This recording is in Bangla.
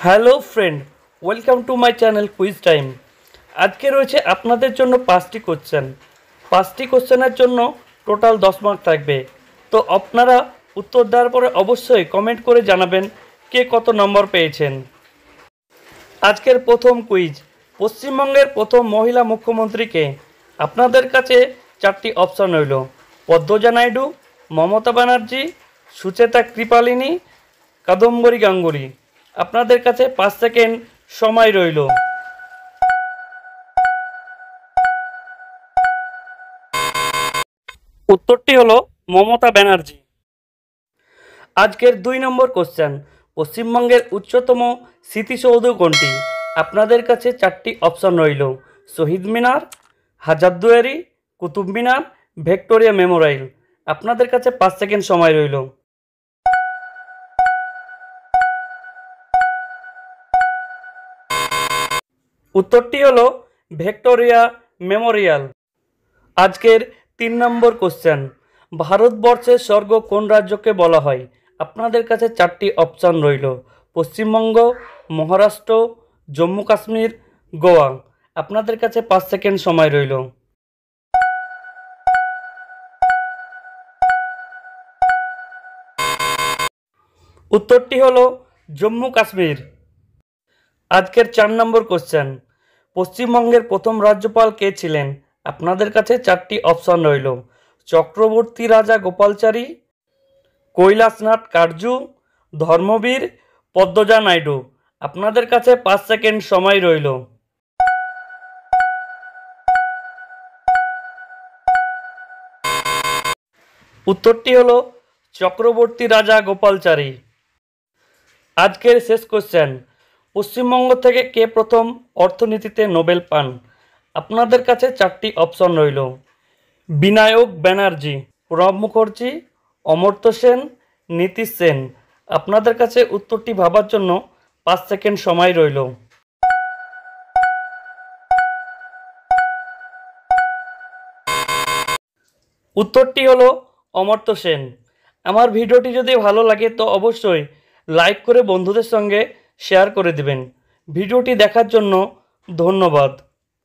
Hello friend, welcome to my channel quiz time. আজকে রয়েছে আপনাদের জন্য 5টি কোশ্চেন। 5টি কোশ্চেনের জন্য টোটাল 10 মার্ক থাকবে। তো আপনারা উত্তর দেওয়ার পরে অবশ্যই কমেন্ট করে জানাবেন কে কত নম্বর পেয়েছেন। আজকের প্রথম কুইজ, পশ্চিমবঙ্গের প্রথম মহিলা মুখ্যমন্ত্রীকে? আপনাদের কাছে 4টি অপশন রইল: পদ্মজা নাইডু, মমতা ব্যানার্জি, সুচেতা কৃপালিনী, কাদম্বরী গাঙ্গুলি। আপনাদের কাছে 5 সেকেন্ড সময় রইল। উত্তরটি হলো মমতা ব্যানার্জি। আজকের 2 নম্বর কোশ্চেন, পশ্চিমবঙ্গের উচ্চতম স্মৃতিসৌধ কোনটি? আপনাদের কাছে 4টি অপশন রইল: শহীদ মিনার, হাজারদুয়ারি, কুতুব মিনার, ভিক্টোরিয়া মেমোরিয়াল। আপনাদের কাছে 5 সেকেন্ড সময় রইল। উত্তরটি হলো ভিক্টোরিয়া মেমোরিয়াল। আজকের 3 নম্বর কোশ্চেন, ভারতবর্ষের স্বর্গ কোন রাজ্যকে বলা হয়? আপনাদের কাছে 4টি অপশন রইল: পশ্চিমবঙ্গ, মহারাষ্ট্র, জম্মু কাশ্মীর, গোয়া। আপনাদের কাছে 5 সেকেন্ড সময় রইল। উত্তরটি হলো জম্মু কাশ্মীর। আজকের 4 নম্বর কোশ্চেন, পশ্চিমবঙ্গের প্রথম রাজ্যপাল কে ছিলেন? আপনাদের কাছে 4টি অপশন রইল: চক্রবর্তী রাজা গোপালচারী, কৈলাসনাথ কাটজু, ধর্মবীর, পদ্মজা নাইডু। আপনাদের কাছে 5 সেকেন্ড সময় রইল। উত্তরটি হলো চক্রবর্তী রাজা গোপালচারী। আজকের শেষ কোশ্চেন, পশ্চিমবঙ্গ থেকে কে প্রথম অর্থনীতিতে নোবেল পান? আপনাদের কাছে 4টি অপশন রইল: বিনায়ক ব্যানার্জি, প্রণব মুখার্জি, অমর্ত্য সেন, নীতিশ সেন। আপনাদের কাছে উত্তরটি ভাবার জন্য 5 সেকেন্ড সময় রইল। উত্তরটি হলো অমর্ত্য সেন। আমার ভিডিওটি যদি ভালো লাগে তো অবশ্যই লাইক করে বন্ধুদের সঙ্গে শেয়ার করে দিবেন। ভিডিওটি দেখার জন্য ধন্যবাদ।